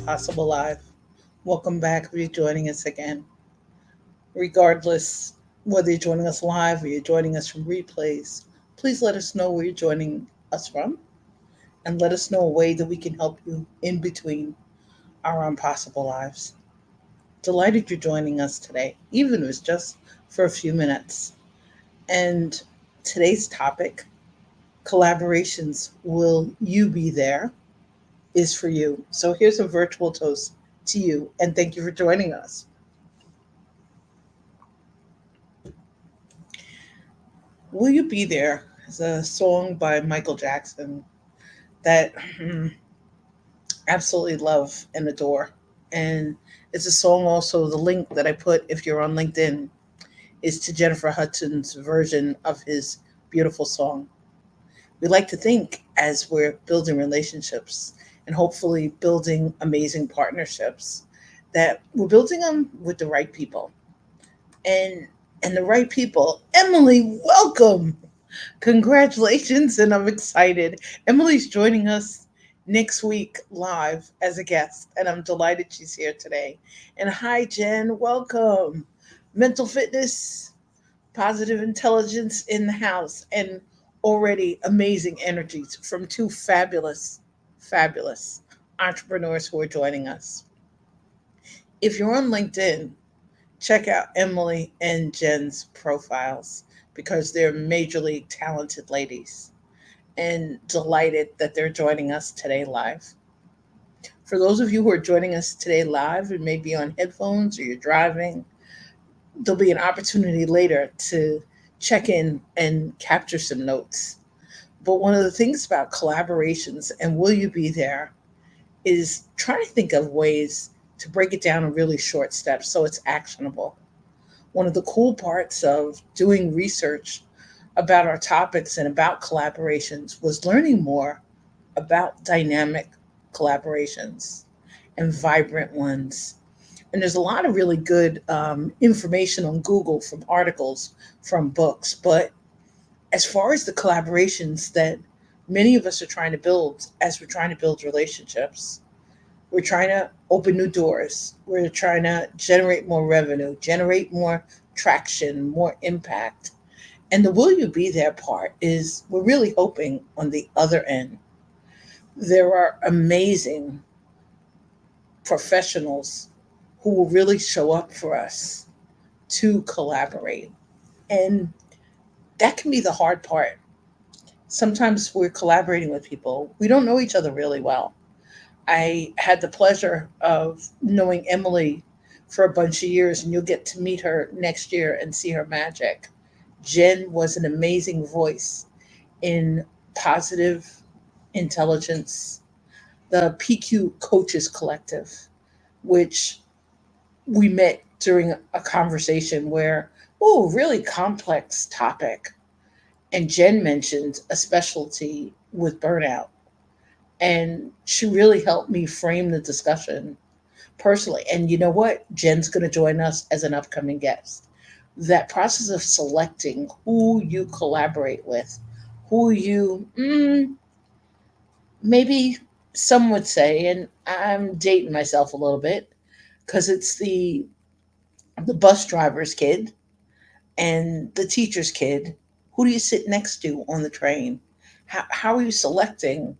Impossible Live. Welcome back if you're joining us again. Regardless whether you're joining us live or you're joining us from replays, please let us know where you're joining us from and let us know a way that we can help you in between our impossible lives. Delighted you're joining us today, even if it's just for a few minutes. And today's topic, collaborations, will you be there, is for you. So here's a virtual toast to you, and thank you for joining us. Will You Be There is a song by Michael Jackson that absolutely love and adore. And it's a song also, the link that I put, if you're on LinkedIn, is to Jennifer Hudson's version of his beautiful song. We like to think as we're building relationships and hopefully building amazing partnerships that we're building them with the right people. And and the right people. Emily, welcome. Congratulations, and I'm excited. Emily's joining us next week live as a guest, and I'm delighted she's here today. And hi, Jen, welcome. Mental fitness, positive intelligence in the house, and already amazing energies from two fabulous entrepreneurs who are joining us. If you're on LinkedIn, check out Emily and Jen's profiles because they're majorly talented ladies and delighted that they're joining us today live. For those of you who are joining us today live, it may be on headphones or you're driving, there'll be an opportunity later to check in and capture some notes. But one of the things about collaborations and will you be there is trying to think of ways to break it down in really short steps so it's actionable. One of the cool parts of doing research about our topics and about collaborations was learning more about dynamic collaborations and vibrant ones. And there's a lot of really good information on Google from articles, from books. But as far as the collaborations that many of us are trying to build as we're trying to build relationships, we're trying to open new doors. We're trying to generate more revenue, generate more traction, more impact. And the will you be there part is we're really hoping on the other end. There are amazing professionals who will really show up for us to collaborate. And that can be the hard part. Sometimes we're collaborating with people, we don't know each other really well. I had the pleasure of knowing Emily for a bunch of years, and you'll get to meet her next year and see her magic. Jen was an amazing voice in positive intelligence, the PQ Coaches Collective, which we met during a conversation where, oh, really complex topic. And Jen mentioned a specialty with burnout. And she really helped me frame the discussion personally. And you know what? Jen's going to join us as an upcoming guest. That process of selecting who you collaborate with, who you maybe some would say, and I'm dating myself a little bit because it's the bus driver's kid and the teacher's kid. Who do you sit next to on the train? How are you selecting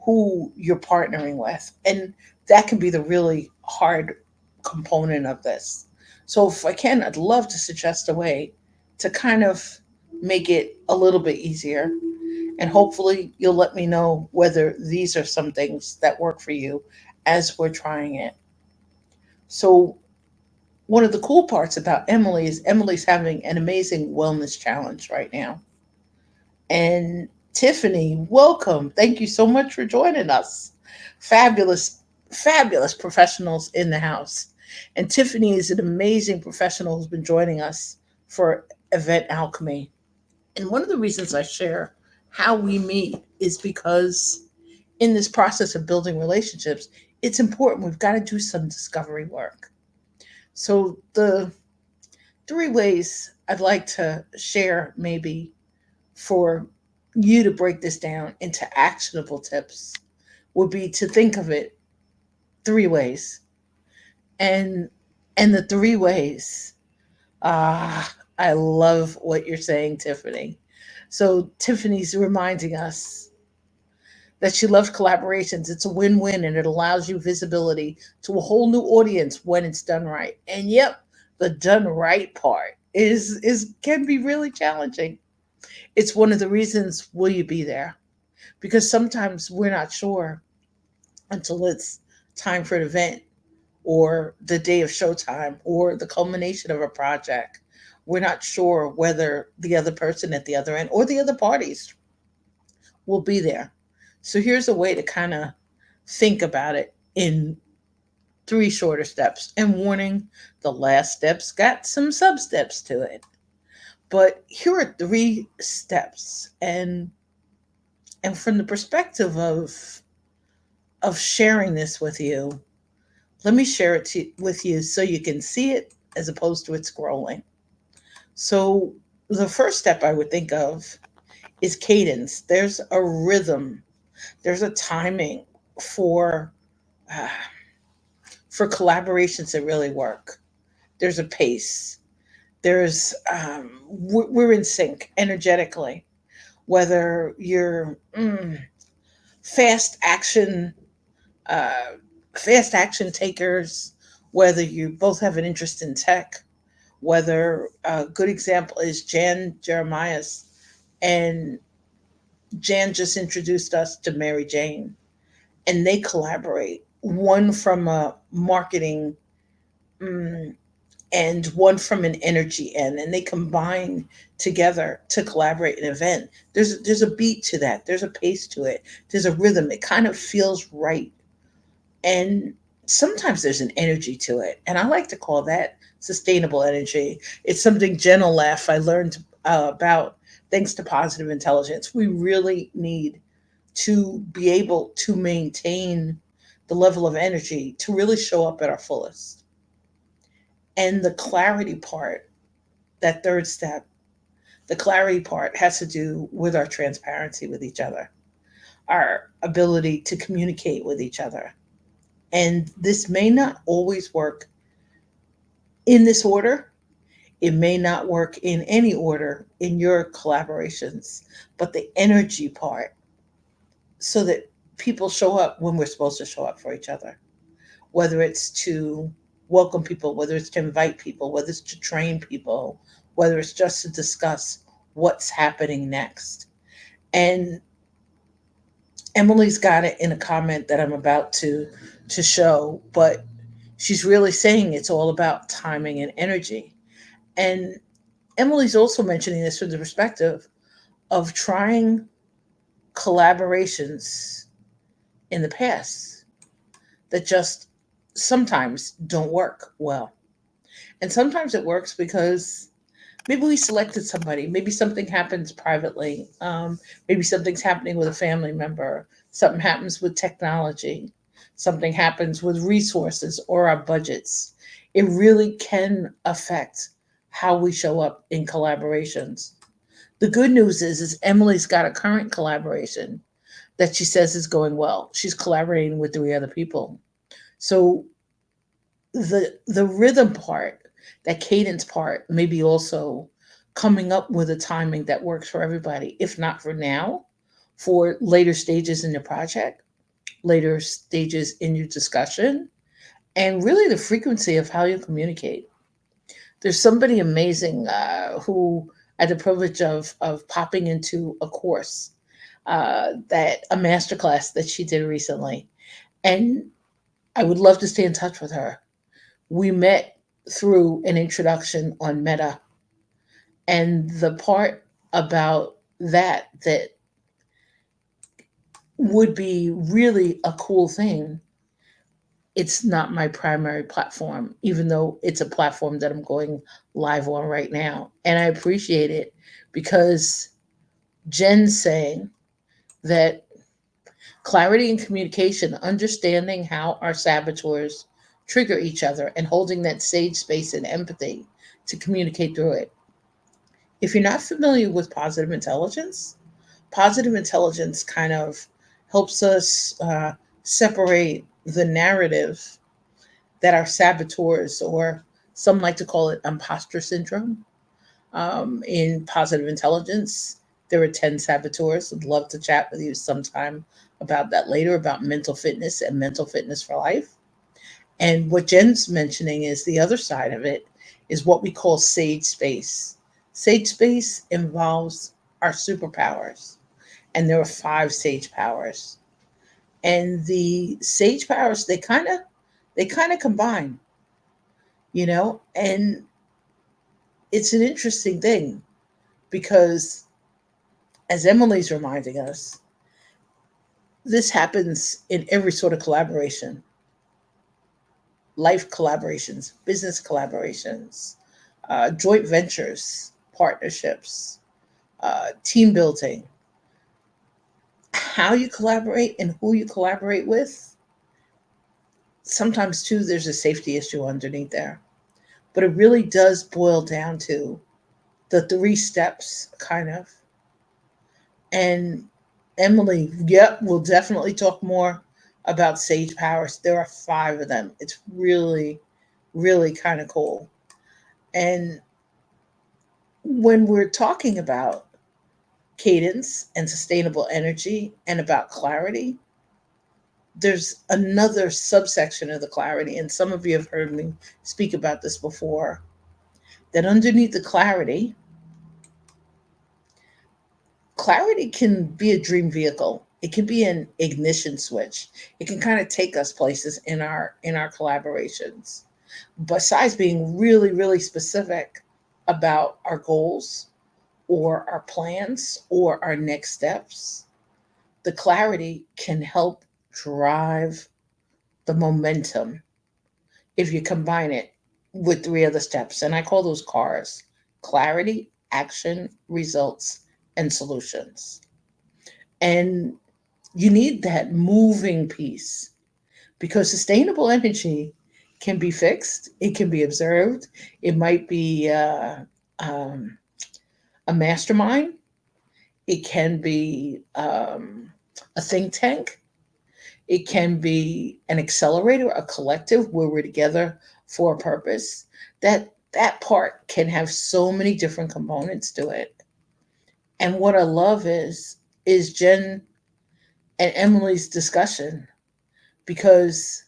who you're partnering with? And that can be the really hard component of this. So, if I can, I'd love to suggest a way to kind of make it a little bit easier. And hopefully, you'll let me know whether these are some things that work for you as we're trying it. So, one of the cool parts about Emily is Emily's having an amazing wellness challenge right now. And Tiffany, welcome. Thank you so much for joining us. Fabulous professionals in the house. And Tiffany is an amazing professional who's been joining us for Event Alchemy. And one of the reasons I share how we meet is because in this process of building relationships, it's important. We've got to do some discovery work. So, the three ways I'd like to share maybe for you to break this down into actionable tips would be to think of it three ways. And the three ways. I love what you're saying, Tiffany. So Tiffany's reminding us that she loves collaborations. It's a win-win and it allows you visibility to a whole new audience when it's done right. And yep, the done right part is can be really challenging. It's one of the reasons will you be there? Because sometimes we're not sure until it's time for an event or the day of showtime or the culmination of a project. We're not sure whether the other person at the other end or the other parties will be there. So here's a way to kind of think about it in three shorter steps. And warning, the last steps got some sub steps to it. But here are three steps. And from the perspective of sharing this with you, let me share it with you so you can see it as opposed to it scrolling. So the first step I would think of is cadence. There's a rhythm. There's a timing for uh, for collaborations that really work. There's a pace. There's we're in sync energetically. Whether you're fast action, uh, fast action takers, whether you both have an interest in tech, whether a good example is Jan Jeremias, and Jan just introduced us to Mary Jane, and they collaborate. One from a marketing mm, and one from an energy end, and they combine together to collaborate an event. There's a beat to that. There's a pace to it. There's a rhythm. It kind of feels right, and sometimes there's an energy to it, and I like to call that sustainable energy. It's something Jen will laugh. I learned about thanks to positive intelligence. We really need to be able to maintain the level of energy to really show up at our fullest. And the clarity part, that third step, the clarity part has to do with our transparency with each other, our ability to communicate with each other. And this may not always work in this order. It may not work in any order in your collaborations, but the energy part, so that people show up when we're supposed to show up for each other, whether it's to welcome people, whether it's to invite people, whether it's to train people, whether it's just to discuss what's happening next. And Emily's got it in a comment that I'm about to show, but she's really saying it's all about timing and energy. And Emily's also mentioning this from the perspective of trying collaborations in the past that just sometimes don't work well. And sometimes it works because maybe we selected somebody, maybe something happens privately, maybe something's happening with a family member, something happens with technology, something happens with resources or our budgets. It really can affect how we show up in collaborations. The good news is Emily's got a current collaboration that she says is going well. She's collaborating with three other people. So the rhythm part, that cadence part, maybe also coming up with a timing that works for everybody, if not for now, for later stages in the project, later stages in your discussion, and really the frequency of how you communicate. There's somebody amazing who I had the privilege of popping into a course, that a masterclass that she did recently, and I would love to stay in touch with her. We met through an introduction on Meta, and the part about that would be really a cool thing. It's not my primary platform, even though it's a platform that I'm going live on right now. And I appreciate it because Jen's saying that clarity and communication, understanding how our saboteurs trigger each other, and holding that sage space and empathy to communicate through it. If you're not familiar with positive intelligence kind of helps us separate the narrative that our saboteurs, or some like to call it imposter syndrome, in positive intelligence, there are 10 saboteurs. I'd love to chat with you sometime about that later, about mental fitness and mental fitness for life. And what Jen's mentioning is the other side of it is what we call sage space. Sage space involves our superpowers, and there are five sage powers. And the sage powers, they kind of combine, and it's an interesting thing because, as Emily's reminding us, this happens in every sort of collaboration: life collaborations, business collaborations, joint ventures, partnerships, team building. How you collaborate and who you collaborate with, sometimes too, there's a safety issue underneath there. But it really does boil down to the three steps, kind of. And Emily, yep, we'll definitely talk more about sage powers. There are five of them. It's really, really kind of cool. And when we're talking about cadence and sustainable energy and about clarity, there's another subsection of the clarity. And some of you have heard me speak about this before, that underneath the clarity, clarity can be a dream vehicle. It can be an ignition switch. It can kind of take us places in our collaborations. Besides being really, really specific about our goals or our plans or our next steps, the clarity can help drive the momentum if you combine it with three other steps. And I call those cars: clarity, action, results, and solutions. And you need that moving piece, because sustainable energy can be fixed, it can be observed, it might be um, a mastermind, it can be a think tank, it can be an accelerator, a collective where we're together for a purpose. That part can have so many different components to it. And what I love is Jen and Emily's discussion, because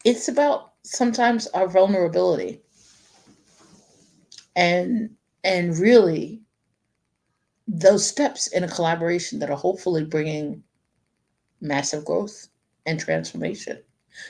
it's about sometimes our vulnerability, and really those steps in a collaboration that are hopefully bringing massive growth and transformation.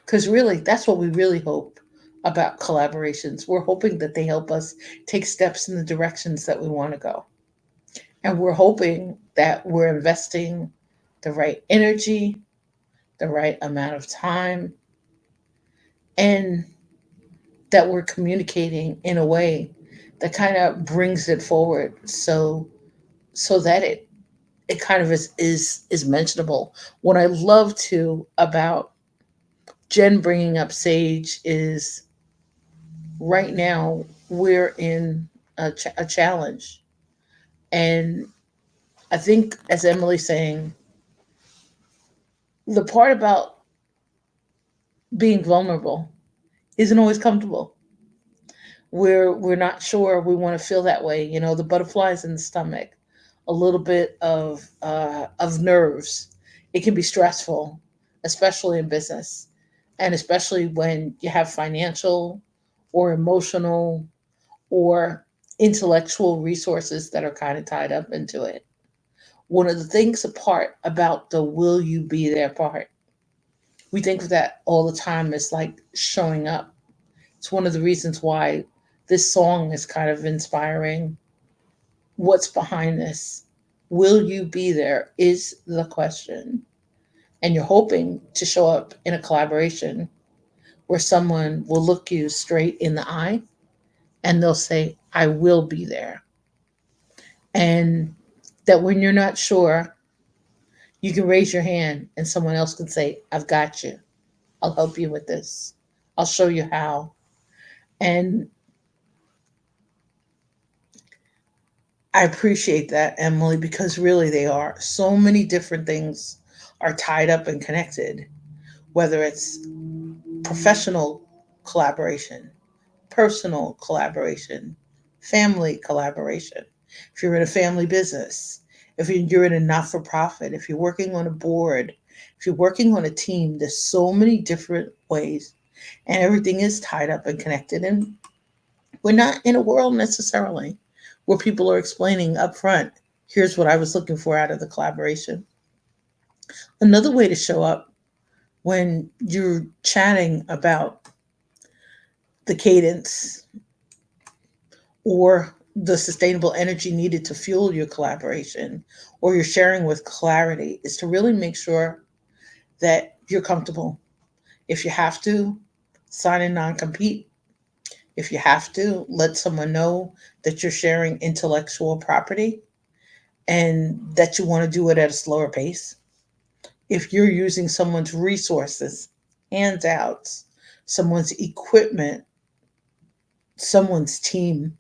Because really, that's what we really hope about collaborations. We're hoping that they help us take steps in the directions that we want to go. And we're hoping that we're investing the right energy, the right amount of time, and that we're communicating in a way that kind of brings it forward, so that it kind of is mentionable. What I love too about Jen bringing up Sage is, right now we're in a challenge. And I think, as Emily's saying, the part about being vulnerable isn't always comfortable. We're not sure we want to feel that way. The butterflies in the stomach, a little bit of nerves. It can be stressful, especially in business, and especially when you have financial or emotional or intellectual resources that are kind of tied up into it. One of the things apart about the will you be there part, we think of that all the time as like showing up. It's one of the reasons why this song is kind of inspiring. What's behind this? Will you be there is the question. And you're hoping to show up in a collaboration where someone will look you straight in the eye and they'll say, I will be there. And that when you're not sure, you can raise your hand and someone else can say, I've got you. I'll help you with this. I'll show you how. And I appreciate that, Emily, because really they are so many different things are tied up and connected, whether it's professional collaboration, personal collaboration, family collaboration. If you're in a family business, if you're in a not for profit, if you're working on a board, if you're working on a team, there's so many different ways, and everything is tied up and connected. And we're not in a world necessarily where people are explaining up front, here's what I was looking for out of the collaboration. Another way to show up when you're chatting about the cadence or the sustainable energy needed to fuel your collaboration or you're sharing with clarity is to really make sure that you're comfortable. If you have to, sign a non compete. If you have to, let someone know that you're sharing intellectual property and that you want to do it at a slower pace. If you're using someone's resources, handouts, someone's equipment, someone's team,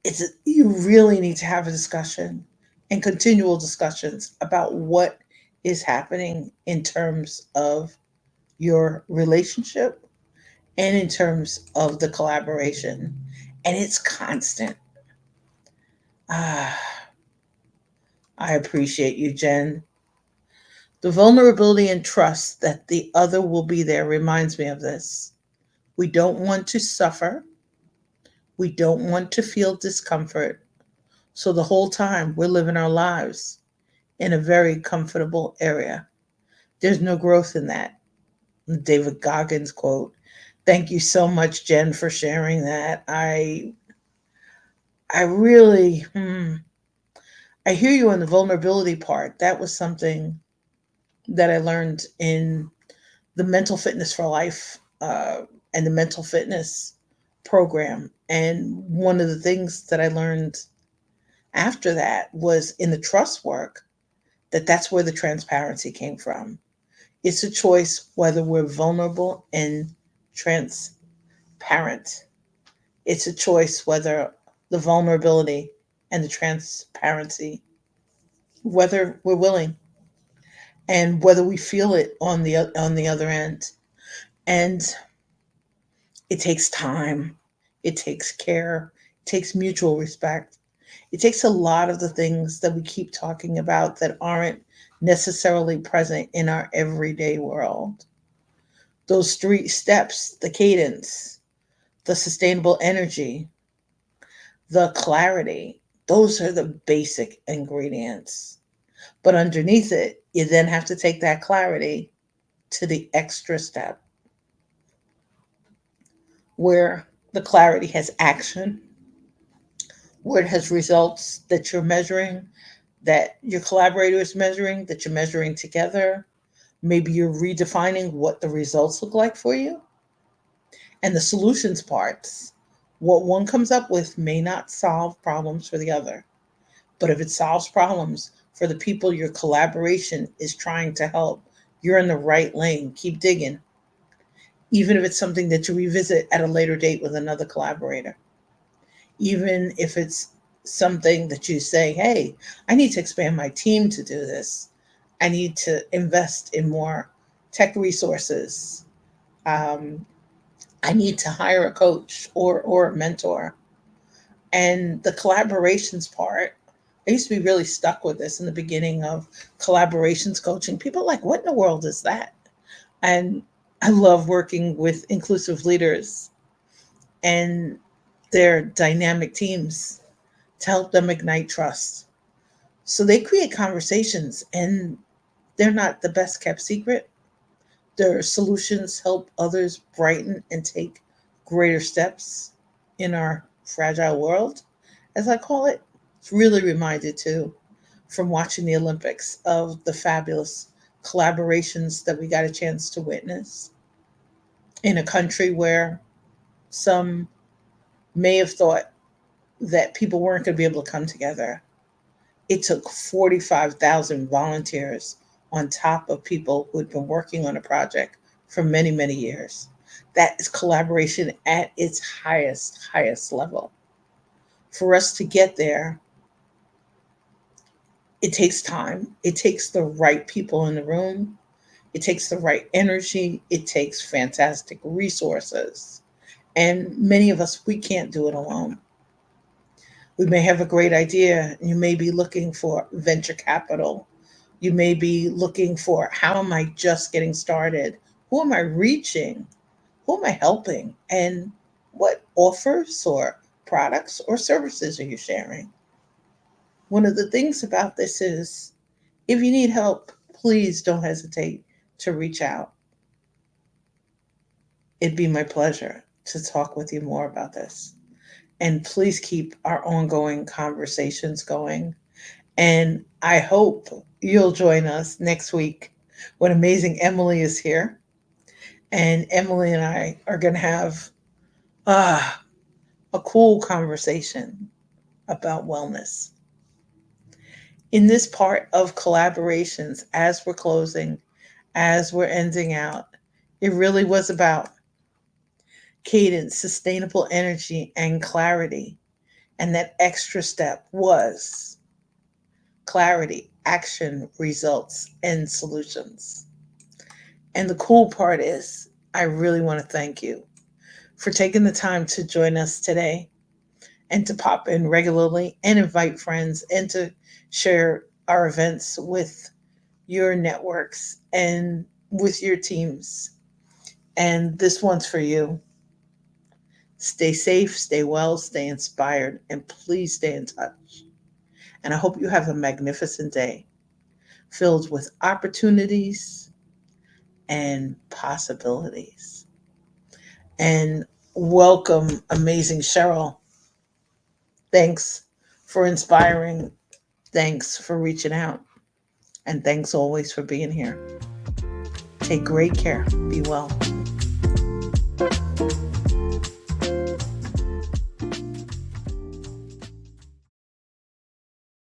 it's you really need to have a discussion and continual discussions about what is happening in terms of your relationship and in terms of the collaboration. And it's constant. Ah, I appreciate you, Jen. The vulnerability and trust that the other will be there reminds me of this. We don't want to suffer. We don't want to feel discomfort. So the whole time we're living our lives in a very comfortable area. There's no growth in that. David Goggins quote. Thank you so much, Jen, for sharing that. I really I hear you on the vulnerability part. That was something that I learned in the mental fitness for life and the mental fitness program. And one of the things that I learned after that was in the trust work that's where the transparency came from. It's a choice whether we're vulnerable and transparent. It's a choice whether the vulnerability and the transparency, whether we're willing and whether we feel it on the other end. And it takes time, it takes care, it takes mutual respect. It takes a lot of the things that we keep talking about that aren't necessarily present in our everyday world. Those three steps, the cadence, the sustainable energy, the clarity, those are the basic ingredients. But underneath it, you then have to take that clarity to the extra step where the clarity has action, where it has results that you're measuring, that your collaborator is measuring, that you're measuring together. Maybe you're redefining what the results look like for you. And the solutions parts, what one comes up with may not solve problems for the other. But if it solves problems for the people your collaboration is trying to help, you're in the right lane. Keep digging, even if it's something that you revisit at a later date with another collaborator. Even if it's something that you say, hey, I need to expand my team to do this. I need to invest in more tech resources. Um, I need to hire a coach or a mentor. And the collaborations part, I used to be really stuck with this in the beginning of collaborations coaching. People are like, what in the world is that? And I love working with inclusive leaders and their dynamic teams to help them ignite trust. So they create conversations and they're not the best kept secret. Their solutions help others brighten and take greater steps in our fragile world, as I call it. It's really reminded too from watching the Olympics of the fabulous collaborations that we got a chance to witness in a country where some may have thought that people weren't going to be able to come together. It took 45,000 volunteers on top of people who had been working on a project for many, many years. That is collaboration at its highest level. For us to get there, It takes time, it takes the right people in the room, it takes the right energy, it takes fantastic resources. And many of us, we can't do it alone. We may have a great idea. You may be looking for venture capital. You may be looking for, how am I just getting started? Who am I reaching? Who am I helping? And what offers or products or services are you sharing? One of the things about this is, if you need help, please don't hesitate to reach out. It'd be my pleasure to talk with you more about this. And please keep our ongoing conversations going. And I hope you'll join us next week when amazing Emily is here. And Emily and I are going to have uh, a cool conversation about wellness. In this part of collaborations, as we're closing, as we're ending out, it really was about cadence, sustainable energy, and clarity. And that extra step was clarity, action, results, and solutions. And the cool part is, I really want to thank you for taking the time to join us today and to pop in regularly and invite friends and to share our events with your networks and with your teams. And this one's for you. Stay safe, stay well, stay inspired, and please stay in touch. And I hope you have a magnificent day filled with opportunities and possibilities. And welcome, amazing Cheryl. Thanks for inspiring. Thanks for reaching out. And thanks always for being here. Take great care. Be well.